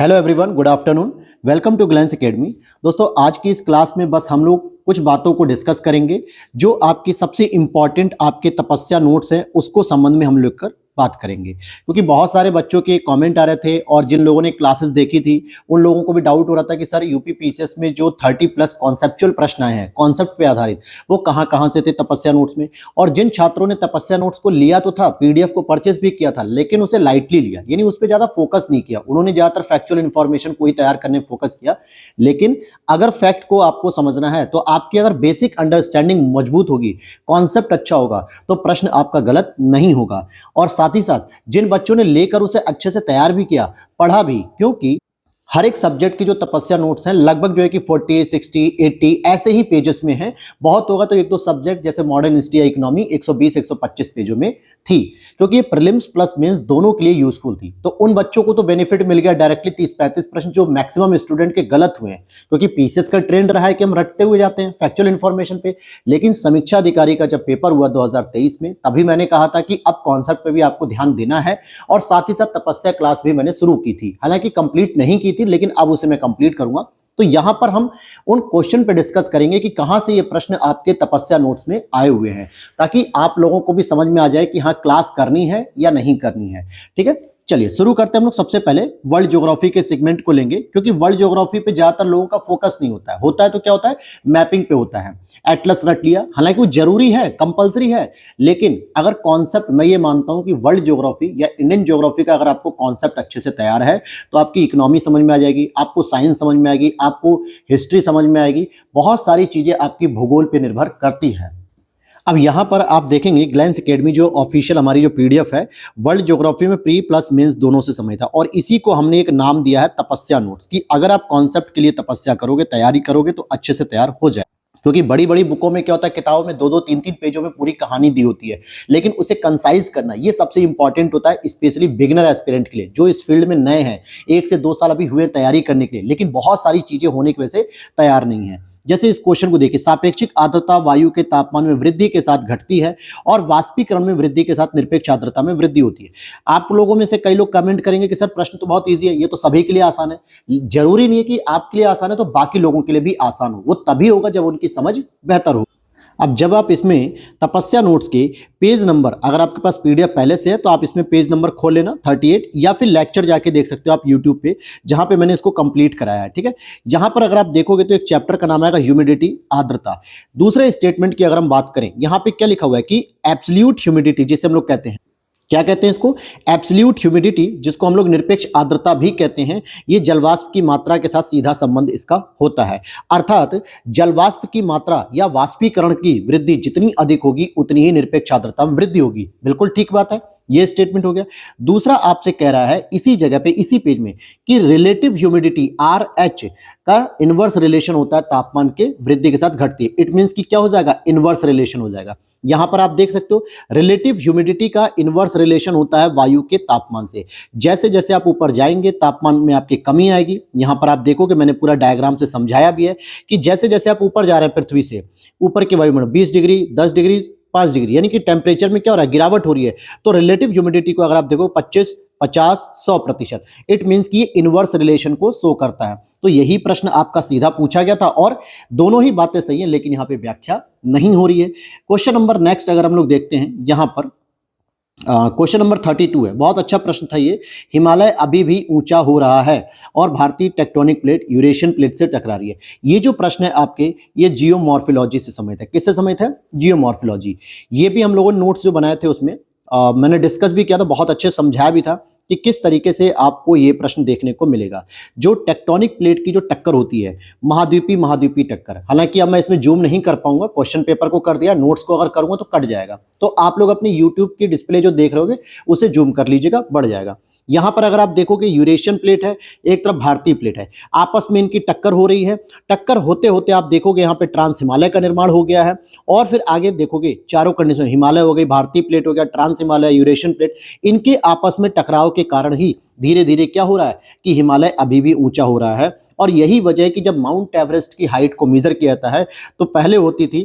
Hello everyone, good afternoon. Welcome to Glance Academy. दोस्तों, आज की इस क्लास में बस हम लोग कुछ बातों को डिस्कस करेंगे जो आपकी सबसे इंपॉर्टेंट आपके तपस्या नोट्स हैं, उसको संबंध में हम लोग कर बात करेंगे। क्योंकि बहुत सारे बच्चों के कमेंट आ रहे थे और जिन लोगों ने क्लासेस देखी थी उन लोगों को भी डाउट हो रहा था कि सर यूपी पीसीएस में जो 30+ कॉन्सेप्चुअल प्रश्न आए हैं कॉन्सेप्ट पे आधारित, वो कहाँ कहाँ से थे तपस्या नोट्स में। और जिन छात्रों ने तपस्या नोट्स को लिया तो था, पीडीएफ को परचेस भी किया था, लेकिन उसे लाइटली लिया, यानी उस पर ज्यादा फोकस नहीं किया। उन्होंने ज्यादातर फैक्चुअल इन्फॉर्मेशन को ही तैयार करने में फोकस किया। लेकिन अगर फैक्ट को आपको समझना है तो आपकी अगर बेसिक अंडरस्टैंडिंग मजबूत होगी, कॉन्सेप्ट अच्छा होगा, तो प्रश्न आपका गलत नहीं होगा। और साथ ही साथ जिन बच्चों ने लेकर उसे अच्छे से तैयार भी किया, पढ़ा भी, क्योंकि हर एक सब्जेक्ट की जो तपस्या नोट्स हैं लगभग जो है कि 40, 60, 80 ऐसे ही पेजेस में हैं। बहुत होगा तो एक दो सब्जेक्ट जैसे मॉडर्न हिस्ट्री या इकोनॉमी 120, 125 पेजों में थी, क्योंकि ये प्रीलिम्स प्लस मेंस दोनों के लिए यूजफुल थी। तो उन बच्चों को तो बेनिफिट मिल गया डायरेक्टली 30-35 प्रश्न जो मैक्सिमम स्टूडेंट के गलत हुए हैं, क्योंकि पीसीएस का ट्रेंड रहा है कि हम रटते हुए जाते हैं फैक्चुअल इन्फॉर्मेशन पे। लेकिन समीक्षा अधिकारी का जब पेपर हुआ 2023 में, तभी मैंने कहा था कि अब कॉन्सेप्ट पे भी आपको ध्यान देना है। और साथ ही साथ तपस्या क्लास भी मैंने शुरू की थी, हालांकि कंप्लीट नहीं की थी, लेकिन अब उसे मैं कंप्लीट करूंगा। तो यहां पर हम उन क्वेश्चन पे डिस्कस करेंगे कि कहां से ये प्रश्न आपके तपस्या नोट्स में आए हुए हैं, ताकि आप लोगों को भी समझ में आ जाए कि हाँ क्लास करनी है या नहीं करनी है। ठीक है, चलिए शुरू करते हैं। हम लोग सबसे पहले वर्ल्ड ज्योग्राफी के सेगमेंट को लेंगे, क्योंकि वर्ल्ड ज्योग्राफी पे ज्यादातर लोगों का फोकस नहीं होता है। होता है तो क्या होता है, मैपिंग पे होता है। एटलस रट लिया, हालांकि वो जरूरी है, कंपलसरी है, लेकिन अगर कॉन्सेप्ट, मैं ये मानता हूं कि वर्ल्ड ज्योग्राफी या इंडियन ज्योग्राफी का अगर आपको कॉन्सेप्ट अच्छे से तैयार है तो आपकी इकोनॉमी समझ में आ जाएगी, आपको साइंस समझ में आएगी, आपको हिस्ट्री समझ में आएगी। बहुत सारी चीजें आपकी भूगोल पे निर्भर करती है। अब यहाँ पर आप देखेंगे ग्लैंस एकेडमी जो ऑफिशियल हमारी जो पीडीएफ है, वर्ल्ड ज्योग्राफी में प्री प्लस मेंस दोनों से समय था, और इसी को हमने एक नाम दिया है तपस्या नोट्स, कि अगर आप कॉन्सेप्ट के लिए तपस्या करोगे, तैयारी करोगे, तो अच्छे से तैयार हो जाए। क्योंकि बड़ी बड़ी बुकों में क्या होता है, किताबों में 2-2, 3-3 पेजों में पूरी कहानी दी होती है, लेकिन उसे कंसाइज करना ये सबसे इंपॉर्टेंट होता है, स्पेशली बिगिनर एस्पिरेंट के लिए जो इस फील्ड में नए हैं। 1 से 2 साल अभी हुए तैयारी करने के लिए, लेकिन बहुत सारी चीजें होने की वजह से तैयार नहीं है। जैसे इस क्वेश्चन को देखिए, सापेक्षिक आर्द्रता वायु के तापमान में वृद्धि के साथ घटती है और वाष्पीकरण में वृद्धि के साथ निरपेक्ष आर्द्रता में वृद्धि होती है। आप लोगों में से कई लोग कमेंट करेंगे कि सर प्रश्न तो बहुत इजी है, ये तो सभी के लिए आसान है। जरूरी नहीं है कि आपके लिए आसान है तो बाकी लोगों के लिए भी आसान हो, वो तभी होगा जब उनकी समझ बेहतर हो। अब जब आप इसमें तपस्या नोट्स के पेज नंबर, अगर आपके पास पीडीएफ पहले से है तो आप इसमें पेज नंबर खोल लेना 38, या फिर लेक्चर जाके देख सकते हो आप यूट्यूब पे, जहां पे मैंने इसको कंप्लीट कराया है। ठीक है, यहां पर अगर आप देखोगे तो एक चैप्टर का नाम आएगा ह्यूमिडिटी, आर्द्रता। दूसरे स्टेटमेंट की अगर हम बात करें, यहां पे क्या लिखा हुआ है कि एब्सोल्यूट ह्यूमिडिटी, जिसे हम लोग कहते हैं, क्या कहते हैं इसको, एब्सोल्यूट ह्यूमिडिटी, जिसको हम लोग निरपेक्ष आर्द्रता भी कहते हैं, ये जलवाष्प की मात्रा के साथ सीधा संबंध इसका होता है। अर्थात जलवाष्प की मात्रा या वाष्पीकरण की वृद्धि जितनी अधिक होगी उतनी ही निरपेक्ष आर्द्रता में वृद्धि होगी। बिल्कुल ठीक बात है, ये स्टेटमेंट हो गया। दूसरा आपसे कह रहा है इसी जगह पे, इसी पेज में, कि रिलेटिव ह्यूमिडिटी RH का इनवर्स रिलेशन होता है तापमान के वृद्धि के साथ घटती है। इट मींस कि क्या हो जाएगा, इनवर्स रिलेशन हो जाएगा। यहां पर आप देख सकते हो रिलेटिव ह्यूमिडिटी का इनवर्स रिलेशन होता है वायु के तापमान से। जैसे जैसे आप ऊपर जाएंगे तापमान में आपकी कमी आएगी। यहां पर आप देखोगे मैंने पूरा डायग्राम से समझाया भी है कि जैसे जैसे आप ऊपर जा रहे हैं पृथ्वी से, ऊपर के वायुमंडल 20 डिग्री, 10 डिग्री, 5 डिग्री, यानी कि टेम्परेचर में क्या हो रहा है, गिरावट हो रही है। तो रिलेटिव ह्यूमिडिटी को अगर आप देखो 25, 50, 100%, इट मींस कि ये इनवर्स रिलेशन को शो करता है। तो यही प्रश्न आपका सीधा पूछा गया था, और दोनों ही बातें सही हैं, लेकिन यहां पे व्याख्या नहीं हो रही है। क्वेश्चन नंबर नेक्स्ट अगर हम लोग देखते हैं, यहां पर क्वेश्चन नंबर 32 है, बहुत अच्छा प्रश्न था ये। हिमालय अभी भी ऊंचा हो रहा है और भारतीय टेक्टोनिक प्लेट यूरेशियन प्लेट से टकरा रही है। ये जो प्रश्न है आपके, ये जियोमॉर्फोलॉजी से संबंधित है। किससे संबंधित है, जियोमॉर्फोलॉजी। ये भी हम लोगों ने नोट्स जो बनाए थे उसमें मैंने डिस्कस भी किया था, बहुत अच्छे समझाया भी था कि किस तरीके से आपको ये प्रश्न देखने को मिलेगा। जो टेक्टोनिक प्लेट की जो टक्कर होती है, महाद्वीपीय टक्कर, हालांकि अब मैं इसमें जूम नहीं कर पाऊंगा, क्वेश्चन पेपर को कर दिया, नोट्स को अगर करूंगा तो कट जाएगा। तो आप लोग अपनी यूट्यूब की डिस्प्ले जो देख रहे होगे उसे जूम कर लीजिएगा, बढ़ जाएगा। यहां पर अगर आप देखोगे यूरेशियन प्लेट है, एक तरफ भारतीय प्लेट है, आपस में इनकी टक्कर हो रही है। टक्कर होते होते आप देखोगे यहाँ पे ट्रांस हिमालय का निर्माण हो गया है, और फिर आगे देखोगे चारों कंडीशन, हिमालय हो गई, भारतीय प्लेट हो गया, ट्रांस हिमालय, यूरेशियन प्लेट, इनके आपस में टकराव के कारण ही धीरे धीरे क्या हो रहा है कि हिमालय अभी भी ऊंचा हो रहा है। और यही वजह है कि जब माउंट एवरेस्ट की हाइट को मेजर किया जाता है तो पहले होती थी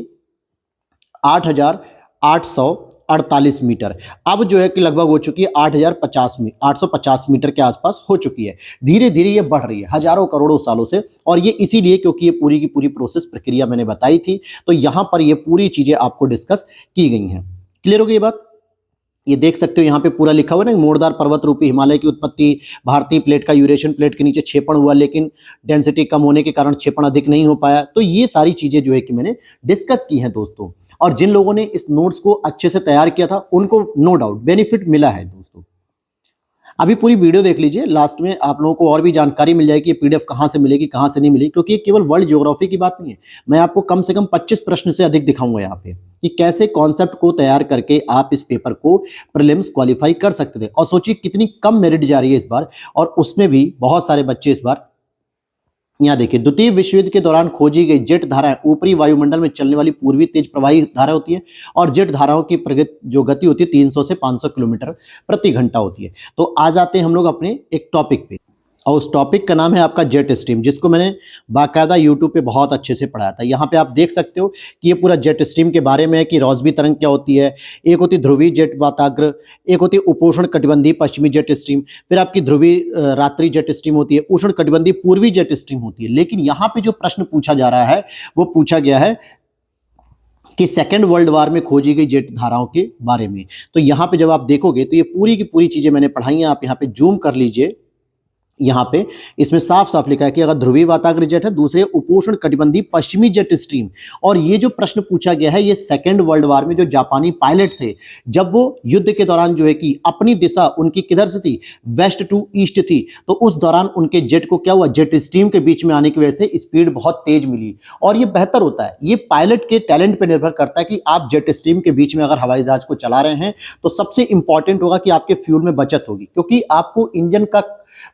8,800 848 मीटर। अब जो है कि लगभग हो चुकी है 850 मीटर के आसपास हो चुकी है। धीरे धीरे ये बढ़ रही है हजारों करोड़ों सालों से, और ये इसीलिए क्योंकि ये पूरी की पूरी प्रोसेस प्रक्रिया मैंने बताई थी, तो यहां पर ये पूरी चीजें आपको डिस्कस की गई हैं। क्लियर हो गई ये बात? ये देख सकते हो यहाँ पे पूरा लिखा हुआ है ना, मोड़दार पर्वत रूपी हिमालय की उत्पत्ति भारतीय प्लेट का यूरेशियन प्लेट के नीचे क्षेपण हुआ, लेकिन डेंसिटी कम होने के कारण क्षेपण अधिक नहीं हो पाया। तो ये सारी चीजें जो है कि मैंने डिस्कस की हैं दोस्तों, और जिन लोगों ने इस नोट्स को अच्छे से तैयार किया था उनको नो डाउट बेनिफिट मिला है दोस्तों। अभी पूरी वीडियो देख लीजिए, लास्ट में आप लोगों को और भी जानकारी मिल जाएगी पीडीएफ कहां से मिलेगी कहां से नहीं मिलेगी, क्योंकि ये केवल वर्ल्ड ज्योग्राफी की बात नहीं है। मैं आपको कम से कम 25 प्रश्न से अधिक दिखाऊंगा यहाँ पे कि कैसे कॉन्सेप्ट को तैयार करके आप इस पेपर को प्रीलिम्स क्वालिफाई कर सकते थे। और सोचिए कितनी कम मेरिट जा रही है इस बार, और उसमें भी बहुत सारे बच्चे इस बार, यहाँ देखिए, द्वितीय विश्व युद्ध के दौरान खोजी गई जेट धाराएं ऊपरी वायुमंडल में चलने वाली पूर्वी तेज प्रवाही धारा होती है, और जेट धाराओं की जो गति होती है 300 से 500 किलोमीटर प्रति घंटा होती है। तो आ जाते हैं हम लोग अपने एक टॉपिक पे, और उस टॉपिक का नाम है आपका जेट स्ट्रीम, जिसको मैंने बाकायदा यूट्यूब पे बहुत अच्छे से पढ़ाया था। यहाँ पे आप देख सकते हो कि ये पूरा जेट स्ट्रीम के बारे में है कि रोसबी तरंग क्या होती है, एक होती ध्रुवीय जेट वाताग्र, एक होती उपोष्ण कटिबंधीय पश्चिमी जेट स्ट्रीम, फिर आपकी ध्रुवीय रात्रि जेट स्ट्रीम होती है, उष्ण कटिबंधीय पूर्वी जेट स्ट्रीम होती है। लेकिन यहाँ पे जो प्रश्न पूछा जा रहा है वो पूछा गया है कि सेकेंड वर्ल्ड वार में खोजी गई जेट धाराओं के बारे में। तो यहाँ पे जब आप देखोगे तो ये पूरी की पूरी चीजें मैंने पढ़ाई हैं। आप यहाँ पे जूम कर लीजिए, यहाँ पे इसमें साफ साफ लिखा है कि अगर ध्रुवीय वाताग्र जेट है, दूसरे उपोष्ण कटिबंधीय पश्चिमी जेट स्ट्रीम। और ये जो प्रश्न पूछा गया है ये सेकेंड वर्ल्ड वार में जो जापानी पायलट थे, जब वो युद्ध के दौरान जो है कि अपनी दिशा उनकी किधर से थी, वेस्ट टू ईस्ट थी, तो उस दौरान उनके जेट को क्या हुआ, जेट स्ट्रीम के बीच में आने की वजह से स्पीड बहुत तेज मिली। और ये बेहतर होता है, ये पायलट के टैलेंट पर निर्भर करता है कि आप जेट स्ट्रीम के बीच में अगर हवाई जहाज को चला रहे हैं तो सबसे इंपॉर्टेंट होगा कि आपके फ्यूल में बचत होगी, क्योंकि आपको इंजन का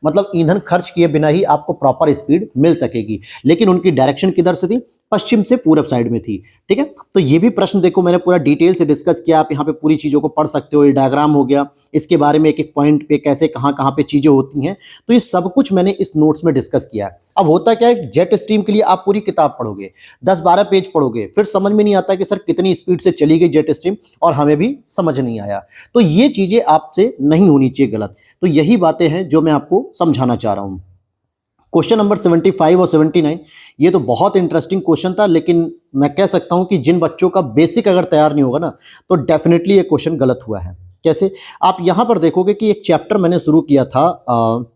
मतलब ईंधन खर्च किए बिना ही आपको प्रॉपर स्पीड मिल सकेगी। लेकिन उनकी डायरेक्शन किधर से थी, पश्चिम से पूरब साइड में थी। ठीक है, तो ये भी प्रश्न देखो मैंने पूरा डिटेल से डिस्कस किया, आप यहाँ पे पूरी चीजों को पढ़ सकते हो। ये डायग्राम हो गया, इसके बारे में एक एक पॉइंट पे कैसे कहाँ कहाँ पे चीजें होती हैं, तो ये सब कुछ मैंने इस नोट्स में डिस्कस किया है। अब होता क्या है, जेट स्ट्रीम के लिए आप पूरी किताब पढ़ोगे, 10-12 पेज पढ़ोगे, फिर समझ में नहीं आता कि सर कितनी स्पीड से चली गई जेट स्ट्रीम, और हमें भी समझ नहीं आया। तो ये चीजें आपसे नहीं होनी चाहिए गलत। तो यही बातें हैं जो मैं आपको समझाना चाह रहा हूं। क्वेश्चन नंबर 75 और 79 ये तो बहुत इंटरेस्टिंग क्वेश्चन था, लेकिन मैं कह सकता हूं कि जिन बच्चों का बेसिक अगर तैयार नहीं होगा ना, तो डेफिनेटली ये क्वेश्चन गलत हुआ है। कैसे? आप यहां पर देखोगे कि एक चैप्टर मैंने शुरू किया था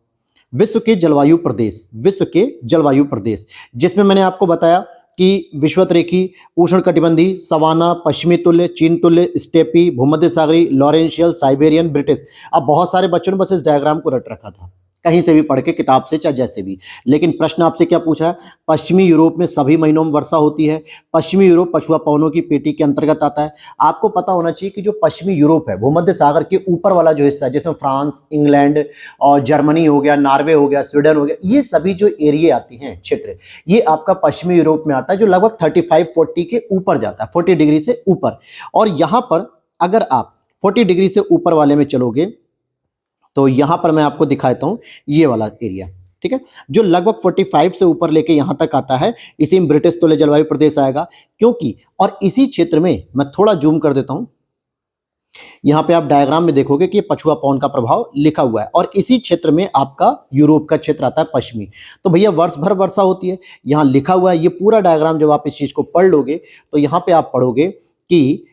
विश्व के जलवायु प्रदेश, विश्व के जलवायु प्रदेश, जिसमें मैंने आपको बताया कि विषुवतरेखी, उष्णकटिबंधीय, सवाना, पश्चिमी तुल्य, चीन तुल्य, स्टेपी, भूमध्य सागरी, लॉरेंशियल, साइबेरियन, ब्रिटिश। अब बहुत सारे बच्चों ने बस इस डायग्राम को रट रखा था, कहीं से भी पढ़ के, किताब से चाहे जैसे भी। लेकिन प्रश्न आपसे क्या पूछ रहा है, पश्चिमी यूरोप में सभी महीनों में वर्षा होती है। पश्चिमी यूरोप पछुआ पवनों की पेटी के अंतर्गत आता है। आपको पता होना चाहिए कि जो पश्चिमी यूरोप है, भूमध्य सागर के ऊपर वाला जो हिस्सा है, जिसमें फ्रांस, इंग्लैंड और जर्मनी हो गया, नॉर्वे हो गया, स्वीडन हो गया, ये सभी जो एरिया आती हैं, क्षेत्र, ये आपका पश्चिमी यूरोप में आता है, जो लगभग 35-40 के ऊपर जाता है, 40 डिग्री से ऊपर। और यहां पर अगर आप 40 डिग्री से ऊपर वाले में चलोगे तो यहां पर मैं आपको दिखाता हूं ये वाला एरिया, ठीक है, जो लगभग 45 से ऊपर लेके यहां तक आता है, इसी में ब्रिटिश तुल्य जलवायु प्रदेश आएगा। क्योंकि और इसी क्षेत्र में मैं थोड़ा जूम कर देता हूं, यहां पे आप डायग्राम में देखोगे कि पछुआ पवन का प्रभाव लिखा हुआ है, और इसी क्षेत्र में आपका यूरोप का क्षेत्र आता है पश्चिमी। तो भैया वर्ष भर वर्षा होती है, यहां लिखा हुआ है। ये पूरा डायग्राम जब आप इस चीज को पढ़ लोगे तो यहां पे आप पढ़ोगे कि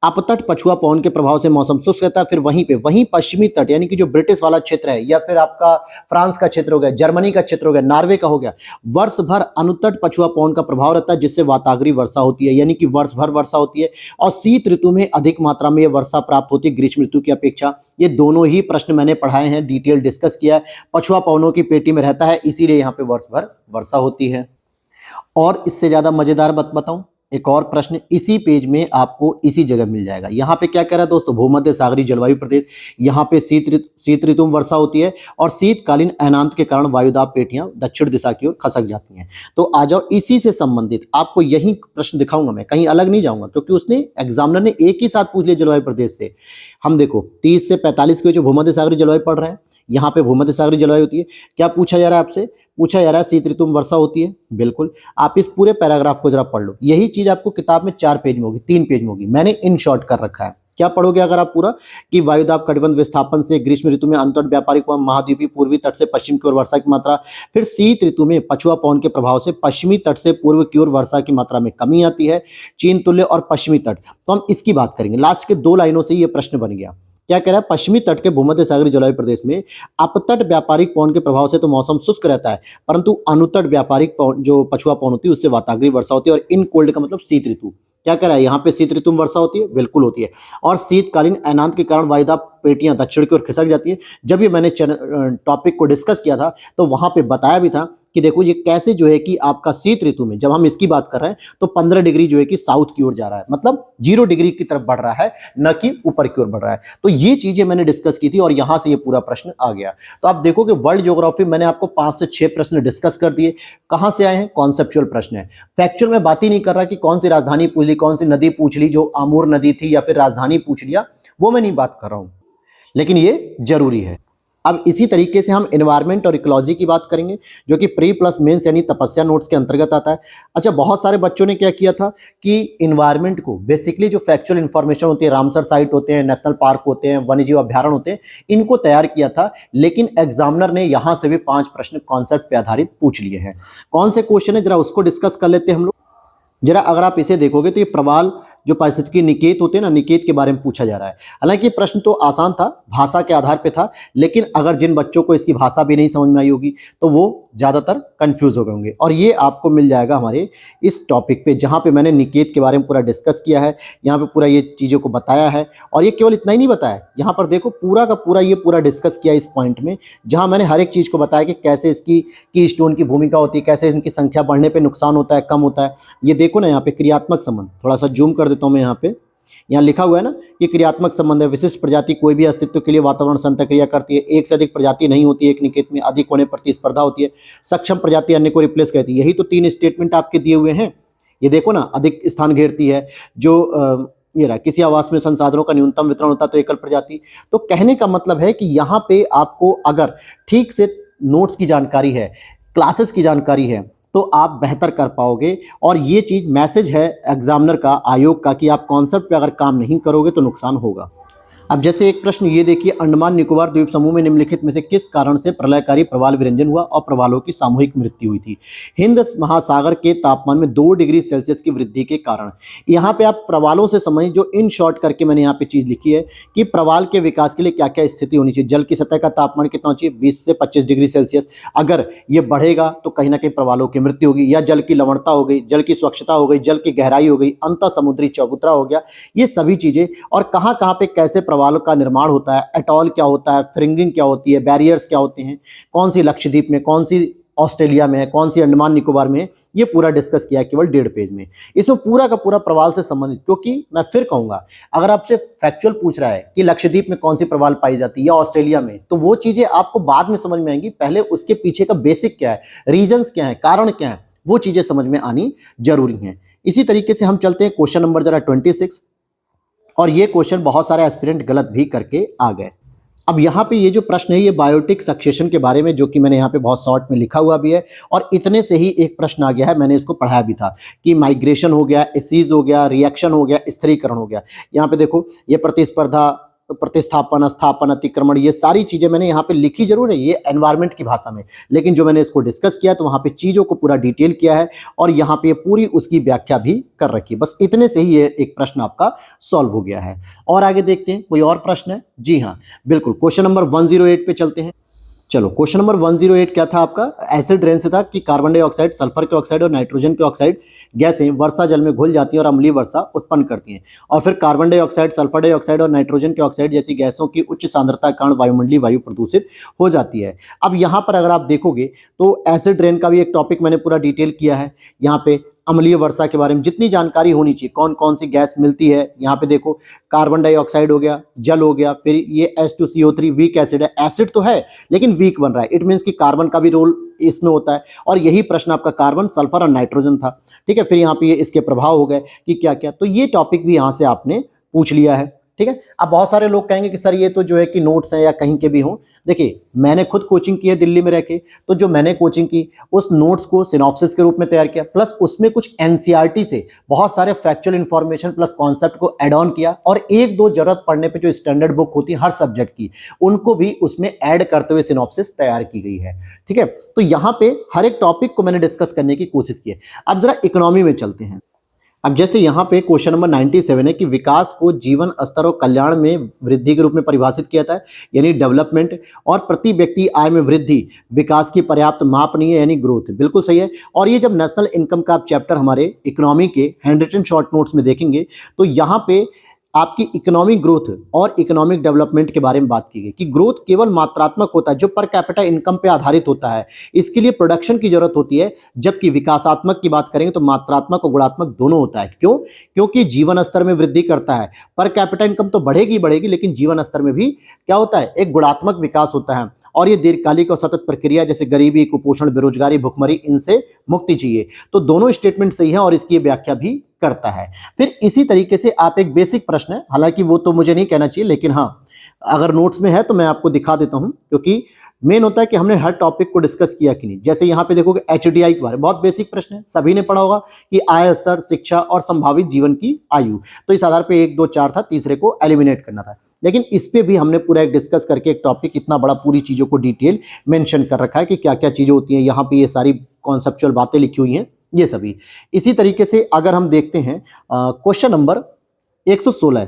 अपतट पछुआ पवन के प्रभाव से मौसम शुष्क रहता है। फिर वहीं पश्चिमी तट यानी कि जो ब्रिटिश वाला क्षेत्र है, या फिर आपका फ्रांस का क्षेत्र हो गया, जर्मनी का क्षेत्र हो गया, नॉर्वे का हो गया, वर्ष भर अनुतट पछुआ पवन का प्रभाव रहता है, जिससे वाताग्रीय वर्षा होती है, यानी कि वर्ष भर वर्षा होती है। और शीत ऋतु में अधिक मात्रा में वर्षा प्राप्त होती है ग्रीष्म ऋतु की अपेक्षा। ये दोनों ही प्रश्न मैंने पढ़ाए हैं, डिटेल डिस्कस किया है। पछुआ पवनों की पेटी में रहता है, इसीलिए यहाँ पे वर्ष भर वर्षा होती है। और इससे ज्यादा मजेदार बात बताऊं, एक और प्रश्न इसी पेज में आपको इसी जगह मिल जाएगा। यहाँ पे क्या कह रहा है दोस्तों, भूमध्य सागरीय जलवायु प्रदेश, यहाँ पे शीत ऋतु में वर्षा होती है, और शीतकालीन अयनांत के कारण वायुदाब पेटियां दक्षिण दिशा की ओर खसक जाती हैं। तो आ जाओ, इसी से संबंधित आपको यही प्रश्न दिखाऊंगा मैं, कहीं अलग नहीं जाऊंगा, क्योंकि उसने एग्जामिनर ने एक ही साथ पूछ लिया जलवायु प्रदेश से। हम देखो 30 से 45 के जो भूमध्य सागरीय जलवायु पढ़ रहे हैं, यहाँ पे भूमध्य सागरीय जलवायु होती है। क्या पूछा जा रहा है आपसे, पूछा जा रहा है शीत ऋतु में वर्षा होती है। बिल्कुल, आप इस पूरे पैराग्राफ को जरा पढ़ लो। यही चीज आपको किताब में 4 पेज में होगी, 3 पेज में होगी, मैंने इन शॉर्ट कर रखा है। क्या पढ़ोगे अगर आप पूरा कि वायुदाब कटिबंध विस्थापन से ग्रीष्म ऋतु में अंतर्तट व्यापारिक व महाद्वीपीय पूर्वी तट से पश्चिम की ओर वर्षा की मात्रा, फिर शीत ऋतु में पछुआ पवन के प्रभाव से पश्चिमी तट से पूर्व की ओर वर्षा की मात्रा में कमी आती है, चीन तुल्य और पश्चिमी तट। तो हम इसकी बात करेंगे। लास्ट के 2 लाइनों से ये प्रश्न बन गया। क्या कह रहा है, पश्चिमी तट के भूमध्य सागरीय जलवायु प्रदेश में अपतट व्यापारिक पवन के प्रभाव से तो मौसम शुष्क रहता है, परंतु अनुतट व्यापारिक पवन जो पछुआ पवन होती है उससे वाताग्रीय वर्षा होती है। और इन कोल्ड का मतलब शीत ऋतु। क्या कह रहा है, यहाँ पे शीत ऋतु में वर्षा होती है, बिल्कुल होती है। और शीतकालीन अनांत के कारण वायुदाब पेटियां दक्षिण की ओर खिसक जाती है। जब ये मैंने टॉपिक को डिस्कस किया था तो वहां पे बताया भी था कि देखो ये कैसे जो है कि आपका शीत ऋतु में जब हम इसकी बात कर रहे हैं तो 15 डिग्री जो है कि साउथ की ओर जा रहा है, मतलब 0 डिग्री की तरफ बढ़ रहा है, न कि ऊपर की ओर बढ़ रहा है। तो ये चीजें मैंने डिस्कस की थी और यहां से ये पूरा प्रश्न आ गया। तो आप देखो कि वर्ल्ड ज्योग्राफी मैंने आपको 5 से 6 प्रश्न डिस्कस कर दिए। कहां से आए हैं, कॉन्सेप्चुअल प्रश्न है। फैक्चुअल में बात ही नहीं कर रहा कि कौन सी राजधानी पूछ ली, कौन सी नदी पूछ ली, जो आमूर नदी थी या फिर राजधानी पूछ लिया, वो मैं नहीं बात कर रहा हूं, लेकिन ये जरूरी है। अब इसी तरीके से हम एनवायरनमेंट और इकोलॉजी की बात करेंगे, जो कि प्री प्लस मेंस यानी तपस्या नोट्स के अंतर्गत आता है। अच्छा, बहुत सारे बच्चों ने क्या किया था कि एनवायरनमेंट को बेसिकली जो फैक्चुअल इंफॉर्मेशन होती है, रामसर साइट होते हैं, नेशनल पार्क होते हैं, वन्यजीव अभ्यारण्य होते हैं, इनको तैयार किया था। लेकिन एग्जामिनर ने यहां से भी 5 प्रश्न कॉन्सेप्ट पे आधारित पूछ लिए हैं। कौन से क्वेश्चन है जरा उसको डिस्कस कर लेते हैं हम लोग। जरा अगर आप इसे देखोगे तो ये प्रवाल जो पारिस्थितिकी निकेत होते हैं ना, निकेत के बारे में पूछा जा रहा है। हालांकि प्रश्न तो आसान था, भाषा के आधार पे था, लेकिन अगर जिन बच्चों को इसकी भाषा भी नहीं समझ में आई होगी तो वो ज्यादातर कंफ्यूज हो गए होंगे। और ये आपको मिल जाएगा हमारे इस टॉपिक पे, जहां पे मैंने निकेत के बारे में पूरा डिस्कस किया है, यहाँ पे पूरा ये चीजों को बताया है। और ये केवल इतना ही नहीं बताया, यहाँ पर देखो पूरा का पूरा ये पूरा डिस्कस किया इस पॉइंट में, जहां मैंने हर एक चीज को बताया कि कैसे इसकी की स्टोन की भूमिका होती है, कैसे इनकी संख्या बढ़ने पर नुकसान होता है, कम होता है। ये देखो ना यहाँ पे क्रियात्मक संबंध, थोड़ा सा जूम कर देता हूं मैं यहाँ पे, यहाँ लिखा हुआ है ना, ये क्रियात्मक संबंध है। विशिष्ट प्रजाति कोई भी अस्तित्व के लिए वातावरण से अंतःक्रिया करती है। एक से अधिक प्रजाति नहीं होती है एक निकेत में, अधिक होने पर प्रतिस्पर्धा होती है। सक्षम प्रजाति अन्य को रिप्लेस करती है। यही तो 3 स्टेटमेंट आपके दिए हुए हैं। ये देखो ना, अधिक स्थान घेरती है, जो ये रहा, किसी आवास में संसाधनों का न्यूनतम वितरण होता तो एकल प्रजाति। तो कहने का मतलब है कि यहाँ पे आपको अगर ठीक से नोट्स की जानकारी है, क्लासेस की जानकारी है, तो आप बेहतर कर पाओगे। और ये चीज मैसेज है एग्जामिनर का, आयोग का, कि आप कॉन्सेप्ट पे अगर काम नहीं करोगे तो नुकसान होगा। अब जैसे एक प्रश्न ये देखिए, अंडमान निकोबार द्वीप समूह में निम्नलिखित में से किस कारण से प्रलयकारी प्रवाल विरंजन हुआ और प्रवालों की सामूहिक मृत्यु हुई थी। हिंद महासागर के तापमान में 2 डिग्री सेल्सियस की वृद्धि के कारण। यहाँ पे आप प्रवालों से समझ, जो इन शॉर्ट करके मैंने यहाँ पे चीज लिखी है कि प्रवाल के विकास के लिए क्या क्या स्थिति होनी चाहिए। जल की सतह का तापमान कितना होना चाहिए, 20 से 25 डिग्री सेल्सियस। अगर ये बढ़ेगा तो कहीं ना कहीं प्रवालों की मृत्यु होगी, या जल की लवणता हो गई, जल की स्वच्छता हो गई, जल की गहराई हो गई, अंतर समुद्री चबूतरा हो गया, ये सभी चीजें। और कहाँ कहाँ पे कैसे प्रवालों का निर्माण होता है, एटॉल क्या होता है, फ्रिंगिंग क्या होती है, बैरियर्स क्या होते हैं, कौन सी लक्षद्वीप में, कौन सी ऑस्ट्रेलिया में है, कौन सी अंडमान निकोबार में है, ये पूरा डिस्कस किया केवल 1.5 पेज में। इसमें पूरा का पूरा प्रवाल से संबंधित, क्योंकि मैं फिर कहूंगा, अगर आपसे फैक्चुअल पूछ रहा है कि लक्षद्वीप में कौन सी प्रवाल पाई जाती है या ऑस्ट्रेलिया में, तो वो चीजें आपको बाद में समझ में आएंगी। पहले उसके पीछे का बेसिक क्या है, रीजंस क्या है, कारण क्या है, वो चीजें समझ में आनी जरूरी है। इसी तरीके से हम चलते हैं क्वेश्चन नंबर जरा 26। और ये क्वेश्चन बहुत सारे एस्पिरेंट गलत भी करके आ गए। अब यहाँ पे ये जो प्रश्न है ये बायोटिक सक्सेशन के बारे में, जो कि मैंने यहाँ पे बहुत शॉर्ट में लिखा हुआ भी है। और इतने से ही एक प्रश्न आ गया है, मैंने इसको पढ़ाया भी था कि माइग्रेशन हो गया, एसीज हो गया, रिएक्शन हो गया, स्थिरीकरण हो गया। यहाँ पे देखो, ये प्रतिस्पर्धा, प्रतिस्थापन, स्थापन, अतिक्रमण, ये सारी चीजें मैंने यहाँ पे लिखी जरूर है, ये एनवायरनमेंट की भाषा में, लेकिन जो मैंने इसको डिस्कस किया तो वहां पे चीजों को पूरा डिटेल किया है और यहाँ पे पूरी उसकी व्याख्या भी कर रखी है। बस इतने से ही ये एक प्रश्न आपका सॉल्व हो गया है। और आगे देखते हैं, कोई और प्रश्न है? जी हाँ, बिल्कुल। क्वेश्चन नंबर 108 पे चलते हैं। चलो, क्वेश्चन नंबर 108 क्या था आपका? एसिड रेन से था कि कार्बन डाइऑक्साइड, सल्फर के ऑक्साइड और नाइट्रोजन के ऑक्साइड गैसें वर्षा जल में घुल जाती हैं और अम्लीय वर्षा उत्पन्न करती हैं। और फिर कार्बन डाइऑक्साइड, सल्फर डाइऑक्साइड और नाइट्रोजन के ऑक्साइड जैसी गैसों की उच्च सांद्रता के कारण वायुमंडलीय वायु प्रदूषित हो जाती है। अब यहाँ पर अगर आप देखोगे तो एसिड रेन का भी एक टॉपिक मैंने पूरा डिटेल किया है। यहाँ पे अम्लीय वर्षा के बारे में जितनी जानकारी होनी चाहिए, कौन कौन सी गैस मिलती है, यहाँ पे देखो कार्बन डाइऑक्साइड हो गया, जल हो गया, फिर ये H2CO3 वीक एसिड है। एसिड तो है लेकिन वीक बन रहा है, इट मीन्स कि कार्बन का भी रोल इसमें होता है। और यही प्रश्न आपका कार्बन, सल्फर और नाइट्रोजन था। ठीक है, फिर यहाँ पे ये इसके प्रभाव हो गए कि क्या क्या, तो ये टॉपिक भी यहाँ से आपने पूछ लिया है। ठीक है। अब बहुत सारे लोग कहेंगे कि सर ये तो जो है कि नोट्स हैं या कहीं के भी हों। देखिए मैंने खुद कोचिंग की है दिल्ली में रह के, तो जो मैंने कोचिंग की उस नोट्स को सिनॉप्सिस के रूप में तैयार किया, प्लस उसमें कुछ एनसीईआरटी से बहुत सारे फैक्चुअल इंफॉर्मेशन प्लस कॉन्सेप्ट को ऐड ऑन किया, और एक दो जरूरत पड़ने पे जो स्टैंडर्ड बुक होती है हर सब्जेक्ट की उनको भी उसमें ऐड करते हुए सिनॉप्सिस तैयार की गई है। ठीक है, तो यहां पे हर एक टॉपिक को मैंने डिस्कस करने की कोशिश की है। अब जरा इकोनॉमी में चलते हैं। अब जैसे यहाँ पे क्वेश्चन नंबर 97 है कि विकास को जीवन स्तर और कल्याण में वृद्धि के रूप में परिभाषित किया जाता है, यानी डेवलपमेंट, और प्रति व्यक्ति आय में वृद्धि विकास की पर्याप्त माप नहीं है, यानी ग्रोथ। बिल्कुल सही है। और ये जब नेशनल इनकम का आप चैप्टर हमारे इकोनॉमी के हैंड रिटन शॉर्ट नोट्स में देखेंगे तो यहाँ पे आपकी इकोनॉमिक ग्रोथ और इकोनॉमिक डेवलपमेंट के बारे में बात की गई कि ग्रोथ केवल मात्रात्मक होता है जो पर कैपिटा इनकम पे आधारित होता है, इसके लिए प्रोडक्शन की जरूरत होती है, जबकि विकासात्मक की बात करेंगे तो मात्रात्मक और गुणात्मक दोनों होता है। क्यों? क्योंकि जीवन स्तर में वृद्धि करता है, पर कैपिटा इनकम तो बढ़ेगी बढ़ेगी, लेकिन जीवन स्तर में भी क्या होता है, एक गुणात्मक विकास होता है। और ये दीर्घकालिक और सतत प्रक्रिया, जैसे गरीबी, कुपोषण, बेरोजगारी, भुखमरी, इनसे मुक्ति चाहिए। तो दोनों स्टेटमेंट सही है और इसकी व्याख्या भी करता है। फिर इसी तरीके से आप एक बेसिक प्रश्न है, हालांकि वो तो मुझे नहीं कहना चाहिए, लेकिन हाँ अगर नोट्स में है तो मैं आपको दिखा देता हूं, क्योंकि मेन होता है कि हमने हर टॉपिक को डिस्कस किया कि नहीं। जैसे यहाँ पे देखोगे एचडीआई के बारे में, बहुत बेसिक प्रश्न है, सभी ने पढ़ा होगा कि आय स्तर, शिक्षा और संभावित जीवन की आयु। तो इस आधार पर 1 2 4 था, तीसरे को एलिमिनेट करना था, लेकिन इस पे भी हमने पूरा एक डिस्कस करके एक टॉपिक इतना बड़ा पूरी चीजों को डिटेल मेंशन कर रखा है कि क्या क्या चीजें होती हैं, यहाँ पे ये सारी कॉन्सेप्चुअल बातें लिखी हुई हैं ये सभी। इसी तरीके से अगर हम देखते हैं क्वेश्चन नंबर 116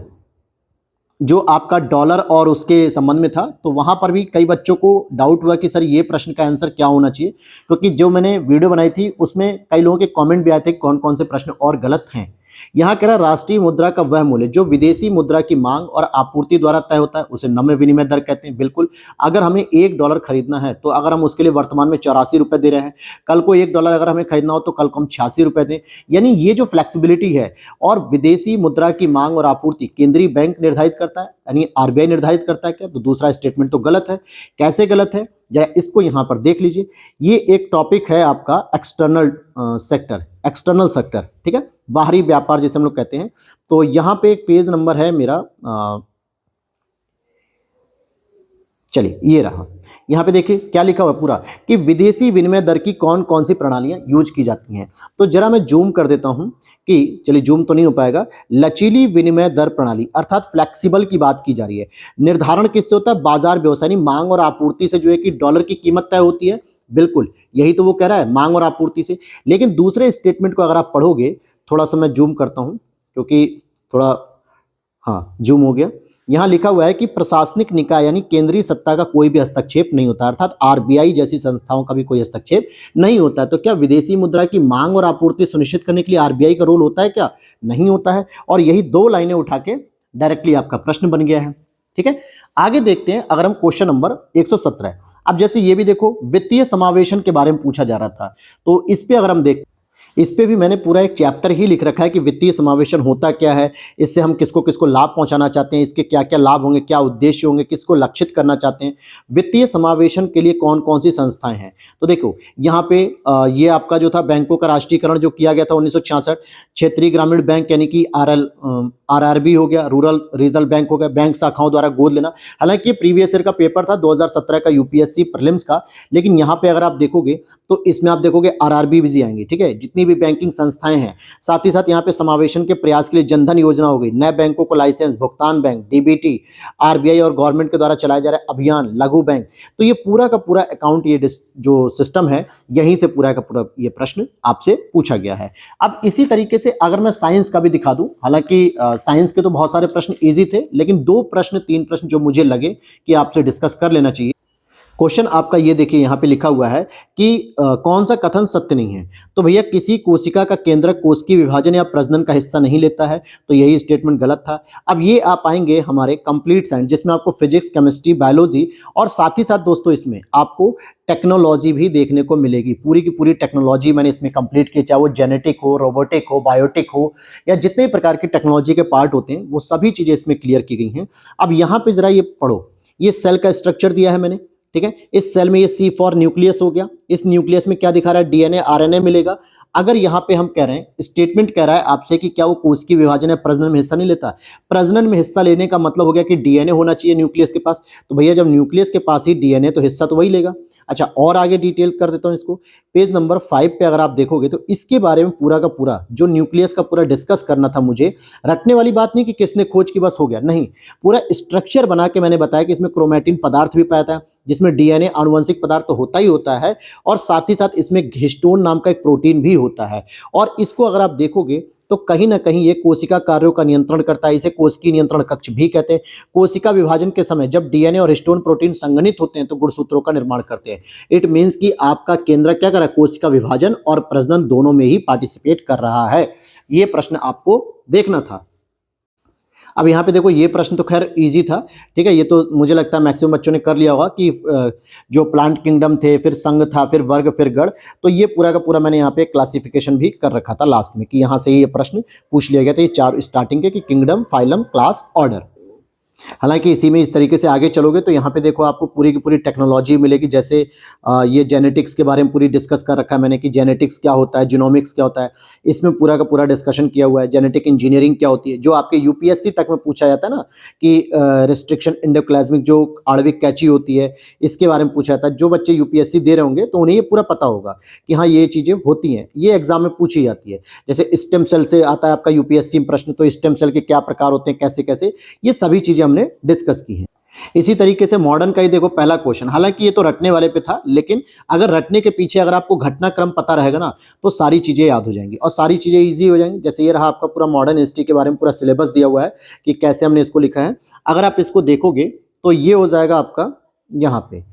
जो आपका डॉलर और उसके संबंध में था, तो वहां पर भी कई बच्चों को डाउट हुआ कि सर ये प्रश्न का आंसर क्या होना चाहिए, क्योंकि जो मैंने वीडियो बनाई थी उसमें कई लोगों के कमेंट भी आए थे कौन कौन से प्रश्न और गलत हैं। यहाँ कह रहा राष्ट्रीय मुद्रा का वह मूल्य जो विदेशी मुद्रा की मांग और आपूर्ति द्वारा तय होता है उसे नम्य विनिमय दर कहते हैं। बिल्कुल, अगर हमें $1 खरीदना है तो अगर हम उसके लिए वर्तमान में 84 रुपए दे रहे हैं, कल को $1 अगर हमें खरीदना हो तो कल को हम 86 रुपए दें, यानी ये जो फ्लेक्सिबिलिटी है। और विदेशी मुद्रा की मांग और आपूर्ति केंद्रीय बैंक निर्धारित करता है, यानी आरबीआई निर्धारित करता है क्या? तो दूसरा स्टेटमेंट तो गलत है। कैसे गलत है, जरा इसको यहां पर देख लीजिए। ये एक टॉपिक है आपका एक्सटर्नल सेक्टर, ठीक है, बाहरी व्यापार जिसे हम लोग कहते हैं। तो यहां पे एक पेज नंबर है मेरा, चलिए ये रहा। यहां पे देखिए क्या लिखा हुआ पूरा कि विदेशी विनिमय दर की कौन कौन सी प्रणालियां यूज की जाती हैं। तो जरा मैं जूम कर देता हूं कि, चलिए जूम तो नहीं हो पाएगा, लचीली विनिमय दर प्रणाली अर्थात फ्लेक्सिबल की बात की जा रही है। निर्धारण किससे होता है? बाजार व्यवस्था, यानी मांग और आपूर्ति से जो है कि डॉलर की कीमत तय होती है। बिल्कुल यही तो वो कह रहा है, मांग और आपूर्ति से। लेकिन दूसरे स्टेटमेंट को अगर आप पढ़ोगे, थोड़ा सा मैं जूम करता हूं क्योंकि थोड़ा, हाँ जूम हो गया। यहां लिखा हुआ है कि प्रशासनिक निकाय यानी केंद्रीय सत्ता का कोई भी हस्तक्षेप नहीं होता, अर्थात आरबीआई जैसी संस्थाओं का भी कोई हस्तक्षेप नहीं होता है। तो क्या विदेशी मुद्रा की मांग और आपूर्ति सुनिश्चित करने के लिए आरबीआई का रोल होता है क्या? नहीं होता है। और यही 2 लाइनें उठा के डायरेक्टली आपका प्रश्न बन गया है। ठीक है, आगे देखते हैं। अगर हम क्वेश्चन नंबर 117, अब जैसे ये भी देखो वित्तीय समावेशन के बारे में पूछा जा रहा था, तो इस पे अगर हम देख, इस पे भी मैंने पूरा एक चैप्टर ही लिख रखा है कि वित्तीय समावेशन होता क्या है, इससे हम किसको किसको लाभ पहुंचाना चाहते हैं, इसके क्या क्या लाभ होंगे, क्या उद्देश्य होंगे, किसको लक्षित करना चाहते हैं, वित्तीय समावेशन के लिए कौन कौन सी संस्थाएं हैं। तो देखो यहाँ पे ये आपका जो था बैंकों का राष्ट्रीयकरण जो किया गया था 1966, क्षेत्रीय ग्रामीण बैंक यानी कि आरआरबी हो गया, रूरल रीजनल बैंक हो गया, बैंक शाखाओं द्वारा गोद लेना। हालांकि प्रीवियस ईयर का पेपर था 2017 का यूपीएससी प्रीलिम्स का, लेकिन यहाँ पे अगर आप देखोगे तो इसमें आप देखोगे आरआरबी भी आएंगे। ठीक है, जितनी भी बैंकिंग संस्थाएं हैं, साथ ही साथ यहाँ पे समावेशन के प्रयास के लिए जनधन योजना हो गई, नए बैंकों को लाइसेंस, भुगतान बैंक, डीबीटी, आरबीआई और गवर्नमेंट के द्वारा चलाए जा रहे अभियान, लघु बैंक। तो ये पूरा का पूरा अकाउंट, ये जो सिस्टम है, यहीं से पूरा का पूरा ये प्रश्न आपसे पूछा गया है। अब इसी तरीके से अगर मैं साइंस का भी दिखा दूं, हालांकि साइंस के तो बहुत सारे प्रश्न इजी थे, लेकिन 2 प्रश्न 3 प्रश्न जो मुझे लगे कि आपसे डिस्कस कर लेना चाहिए। क्वेश्चन आपका ये देखिए, यहाँ पे लिखा हुआ है कि कौन सा कथन सत्य नहीं है। तो भैया किसी कोशिका का केंद्रक कोशिकीय विभाजन या प्रजनन का हिस्सा नहीं लेता है, तो यही स्टेटमेंट गलत था। अब ये आप आएंगे हमारे कंप्लीट साइंस, जिसमें आपको फिजिक्स, केमिस्ट्री, बायोलॉजी और साथ ही साथ दोस्तों इसमें आपको टेक्नोलॉजी भी देखने को मिलेगी। पूरी की पूरी टेक्नोलॉजी मैंने इसमें कंप्लीट की, चाहे वो जेनेटिक हो, रोबोटिक हो, बायोटिक हो, या जितने प्रकार के टेक्नोलॉजी के पार्ट होते हैं वो सभी चीजें इसमें क्लियर की गई हैं। अब यहाँ पे जरा ये पढ़ो, ये सेल का स्ट्रक्चर दिया है मैंने। ठीक है, इस सेल में ये C फॉर न्यूक्लियस हो गया, इस न्यूक्लियस में क्या दिखा रहा है? डीएनए, आरएनए मिलेगा। अगर यहाँ पे हम कह रहे हैं, स्टेटमेंट कह रहा है आपसे कि क्या वो कोशिकीय विभाजन या प्रजनन में हिस्सा नहीं लेता। प्रजनन में हिस्सा लेने का मतलब हो गया कि डीएनए होना चाहिए न्यूक्लियस के पास, तो भैया जब न्यूक्लियस के पास ही डीएनए तो हिस्सा तो वही लेगा। अच्छा, और आगे डिटेल कर देता हूँ इसको। पेज नंबर 5 पे अगर आप देखोगे तो इसके बारे में पूरा का पूरा जो न्यूक्लियस का पूरा डिस्कस करना था मुझे, रटने वाली बात नहीं कि किसने खोज की बस हो गया, नहीं, पूरा स्ट्रक्चर बना के मैंने बताया कि इसमें क्रोमैटिन पदार्थ भी पाया था, जिसमें डीएनए आनुवंशिक पदार्थ तो होता ही होता है, और साथ ही साथ इसमें हिस्टोन नाम का एक प्रोटीन भी होता है। और इसको अगर आप देखोगे तो कहीं ना कहीं ये कोशिका कार्यों का नियंत्रण करता है, इसे कोशिकीय नियंत्रण कक्ष भी कहते हैं। कोशिका विभाजन के समय जब डीएनए और हिस्टोन प्रोटीन संगठित होते हैं तो गुणसूत्रों का निर्माण करते हैं। इट मीन्स कि आपका केंद्र क्या कर रहा है, कोशिका विभाजन और प्रजनन दोनों में ही पार्टिसिपेट कर रहा है। ये प्रश्न आपको देखना था। अब यहाँ पे देखो, ये प्रश्न तो खैर इजी था, ठीक है, ये तो मुझे लगता है मैक्सिमम बच्चों ने कर लिया होगा कि जो प्लांट किंगडम थे, फिर संघ था, फिर वर्ग, फिर गण, तो ये पूरा का पूरा मैंने यहाँ पे क्लासिफिकेशन भी कर रखा था लास्ट में कि यहाँ से ही ये प्रश्न पूछ लिया गया था, ये 4 स्टार्टिंग के कि किंगडम, फाइलम, क्लास, ऑर्डर। हालांकि इसी में इस तरीके से आगे चलोगे तो यहाँ पे देखो आपको पूरी की पूरी टेक्नोलॉजी मिलेगी। जैसे ये जेनेटिक्स के बारे में पूरी डिस्कस कर रखा है मैंने कि जेनेटिक्स क्या होता है, जीनोमिक्स क्या होता है, इसमें पूरा का पूरा डिस्कशन किया हुआ है। जेनेटिक इंजीनियरिंग क्या होती है, जो आपके यूपीएससी तक में पूछा जाता है ना कि रिस्ट्रिक्शन एंडोप्लाज्मिक जो आणविक कैची होती है, इसके बारे में पूछा जाता है। जो बच्चे यूपीएससी दे रहे होंगे तो उन्हें ये पूरा पता होगा कि हाँ ये चीज़ें होती हैं, ये एग्जाम में पूछी जाती है। जैसे स्टेम सेल से आता है आपका यूपीएससी में प्रश्न, तो स्टेम सेल के क्या प्रकार होते हैं, कैसे कैसे, ये सभी चीज़ें हमने डिस्कस की हैं। इसी तरीके से मॉडर्न का ही देखो पहला क्वेश्चन, हालांकि ये तो रटने वाले पे था, लेकिन अगर रटने के पीछे अगर आपको घटनाक्रम पता रहेगा ना तो सारी चीजें याद हो जाएंगी और सारी चीजें इजी हो जाएंगी। जैसे ये रहा आपका पूरा मॉडर्न हिस्ट्री के बारे में पूरा सिलेबस दिया हुआ है कि कैसे हमने इसको लिखा है। अगर आप इसको देखोगे तो ये हो जाएगा आपका यहाँ पे,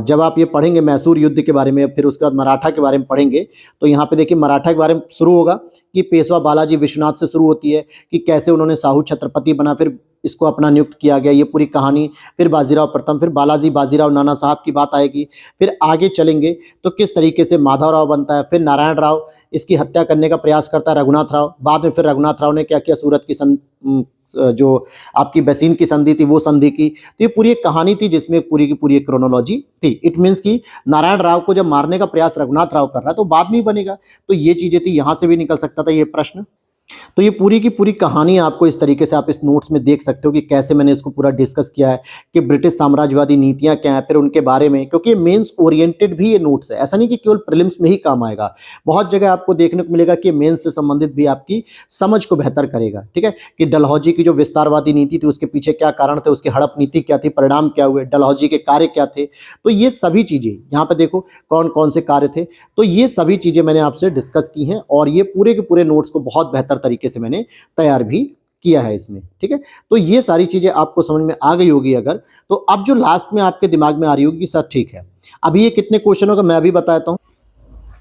जब आप ये पढ़ेंगे मैसूर युद्ध के बारे में, फिर उसके बाद मराठा के बारे में पढ़ेंगे, तो यहाँ पे देखिए मराठा के बारे में शुरू होगा कि पेशवा बालाजी विश्वनाथ से शुरू होती है कि कैसे उन्होंने साहू छत्रपति बना, फिर इसको अपना नियुक्त किया गया, ये पूरी कहानी। फिर बाजीराव प्रथम, फिर बालाजी बाजीराव नाना साहब की बात आएगी। फिर आगे चलेंगे तो किस तरीके से माधवराव बनता है, फिर नारायण राव इसकी हत्या करने का प्रयास करता है, रघुनाथ राव, बाद में फिर रघुनाथ राव ने क्या किया, सूरत की जो आपकी बैसीन की संधि थी वो संधि की। तो ये पूरी एक कहानी थी जिसमें पूरी की पूरी एक क्रोनोलॉजी थी। इट मीन्स कि नारायण राव को जब मारने का प्रयास रघुनाथ राव कर रहा है तो बाद में ही बनेगा, तो ये चीजें थी, यहां से भी निकल सकता था ये प्रश्न। तो ये पूरी की पूरी कहानी आपको इस तरीके से आप इस नोट्स में देख सकते हो कि कैसे मैंने इसको पूरा डिस्कस किया है कि ब्रिटिश साम्राज्यवादी नीतियां क्या हैं, फिर उनके बारे में, क्योंकि मेंस ओरिएंटेड भी ये नोट्स है, ऐसा नहीं कि केवल प्रीलिम्स में ही काम आएगा। बहुत जगह आपको देखने को मिलेगा कि मेंस से संबंधित भी आपकी समझ को बेहतर करेगा। ठीक है, कि डलहौजी की जो विस्तारवादी नीति थी उसके पीछे क्या कारण थे, उसकी हड़प नीति क्या थी, परिणाम क्या हुए, डलहौजी के कार्य क्या थे, तो ये सभी चीजें यहाँ पे देखो कौन कौन से कार्य थे, तो ये सभी चीजें मैंने आपसे डिस्कस की हैं और ये पूरे के पूरे नोट्स को बहुत बेहतर तरीके से मैंने तैयार भी किया है इसमें। ठीक है, तो ये सारी चीजें आपको समझ में आ गई होगी अगर, तो अब जो लास्ट में आपके दिमाग में आ रही होगी सर ठीक है अभी ये कितने क्वेश्चनों का मैं अभी बताता हूं।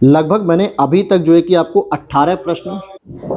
लगभग मैंने अभी तक जो है कि आपको 18 प्रश्न,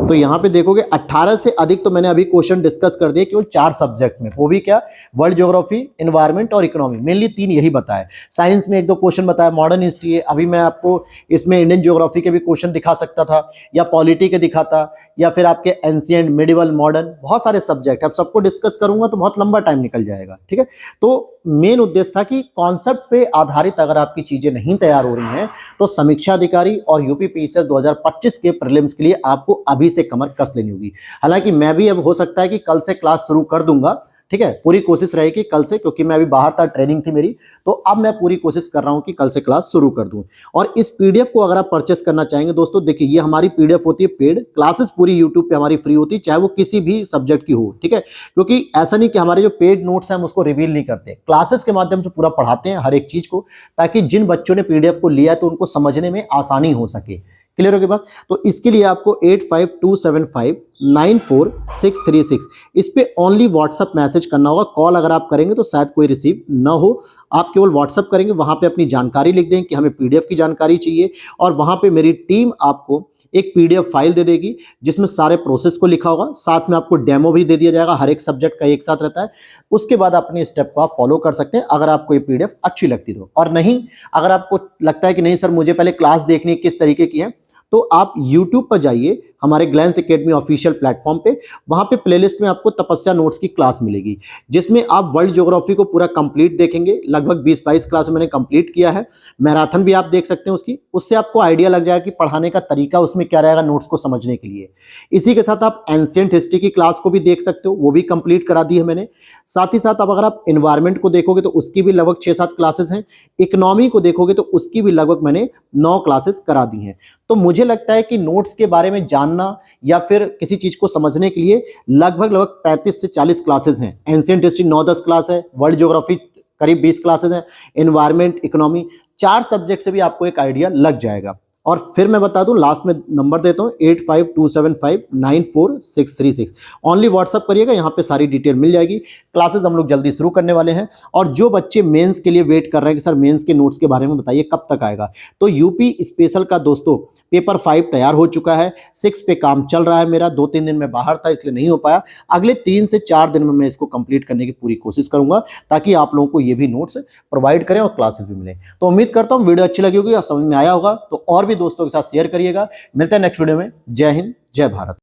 तो यहाँ पे देखोगे 18 से अधिक तो मैंने अभी क्वेश्चन डिस्कस कर दिए केवल 4 सब्जेक्ट में, वो भी क्या, वर्ल्ड ज्योग्राफी, एनवायरनमेंट और इकोनॉमी, मेनली 3 यही बताए। साइंस में 1-2 क्वेश्चन बताया, मॉडर्न हिस्ट्री है, अभी मैं आपको इसमें इंडियन ज्योग्राफी के भी क्वेश्चन दिखा सकता था या पॉलिटी के दिखाता या फिर आपके एंशिएंट, मिडिवल, मॉडर्न, बहुत सारे सब्जेक्ट, अब सबको डिस्कस करूंगा तो बहुत लंबा टाइम निकल जाएगा। ठीक है, तो मेन उद्देश्य था कि कॉन्सेप्ट पे आधारित अगर आपकी चीजें नहीं तैयार हो रही हैं तो समीक्षा अधिकारी और यूपी पीसीएस 2025 के प्रीलिम्स के लिए आपको अभी से कमर कस लेनी होगी। हालांकि मैं भी अब हो सकता है कि कल से क्लास शुरू कर दूंगा, ठीक है, पूरी कोशिश रहेगी कल से, क्योंकि मैं अभी बाहर था, ट्रेनिंग थी मेरी, तो अब मैं पूरी कोशिश कर रहा हूं कि कल से क्लास शुरू कर दूं। और इस पीडीएफ को अगर आप परचेस करना चाहेंगे दोस्तों, देखिए ये हमारी पीडीएफ होती है पेड, क्लासेस पूरी यूट्यूब पे हमारी फ्री होती है, चाहे वो किसी भी सब्जेक्ट की हो। ठीक है, क्योंकि ऐसा नहीं कि हमारे जो पेड नोट्स हैं हम उसको रिवील नहीं करते, क्लासेस के माध्यम से पूरा पढ़ाते हैं हर एक चीज को, ताकि जिन बच्चों ने पीडीएफ को लिया है तो उनको समझने में आसानी हो सके। क्लियर हो गई बात? तो इसके लिए आपको 8527594636 इस पे ओनली व्हाट्सएप मैसेज करना होगा। कॉल अगर आप करेंगे तो शायद कोई रिसीव ना हो, आप केवल व्हाट्सएप करेंगे, वहां पे अपनी जानकारी लिख देंगे कि हमें पीडीएफ की जानकारी चाहिए, और वहां पे मेरी टीम आपको एक पीडीएफ फाइल दे देगी जिसमें सारे प्रोसेस को लिखा होगा, साथ में आपको डेमो भी दे दिया जाएगा, हर एक सब्जेक्ट का एक साथ रहता है। उसके बाद अपने स्टेप को आप फॉलो कर सकते हैं अगर आपको ये पीडीएफ अच्छी लगती तो, और नहीं अगर आपको लगता है कि नहीं सर मुझे पहले क्लास देखनी किस तरीके की है, तो आप YouTube पर जाइए, हमारे ग्लैंस एकेडमी ऑफिशियल प्लेटफॉर्म पे। वहां पे प्लेलिस्ट में आपको तपस्या नोट्स की क्लास मिलेगी, जिसमें आप वर्ल्ड ज्योग्राफी को पूरा कंप्लीट देखेंगे। लगभग 20-22 क्लास मैंने कंप्लीट किया है। मैराथन भी आप देख सकते हैं उसकी, उससे आपको आइडिया लग जाएगा कि पढ़ाने का तरीका उसमें क्या रहेगा नोट्स को समझने के लिए। इसी के साथ आप एंशिएंट हिस्ट्री की क्लास को भी देख सकते हो, वो भी कंप्लीट करा दी है मैंने। साथ ही साथ अब अगर आप एनवायरनमेंट को देखोगे तो उसकी भी लगभग 6-7 क्लासेस हैं। इकोनॉमी को देखोगे तो उसकी भी लगभग मैंने 9 क्लासेस करा दी हैं। तो मुझे लगता है कि नोट्स के बारे में जानना या फिर किसी चीज को समझने के लिए लगभग 35 से 40 क्लासेस हैं। एंशिएंट हिस्ट्री 9-10 क्लास है, वर्ल्ड ज्योग्राफी करीब 20 क्लासेस हैं, एनवायरनमेंट, इकोनॉमी, 4 सब्जेक्ट से भी आपको एक आइडिया लग जाएगा। और फिर मैं बता दूं, लास्ट में नंबर देता हूं 8527594636। ओनली व्हाट्सअप करिएगा, यहां पे सारी डिटेल मिल जाएगी। क्लासेस हम लोग जल्दी शुरू करने वाले हैं। और जो बच्चे मेंस के लिए वेट कर रहे हैं कि सर मेंस के नोट्स के बारे में बताइए कब तक आएगा, तो यूपी स्पेशल का दोस्तों पेपर 5 तैयार हो चुका है। 6 पे काम चल रहा है मेरा। 2-3 दिन में बाहर था इसलिए नहीं हो पाया। अगले 3 से 4 दिन में मैं इसको कंप्लीट करने की पूरी कोशिश करूंगा, ताकि आप लोगों को ये भी नोट्स प्रोवाइड करें और क्लासेस भी मिले। तो उम्मीद करता हूं वीडियो अच्छी लगी होगी और समझ में आया होगा। तो और भी दोस्तों के साथ शेयर करिएगा। मिलते हैं नेक्स्ट वीडियो में। जय हिंद, जय भारत।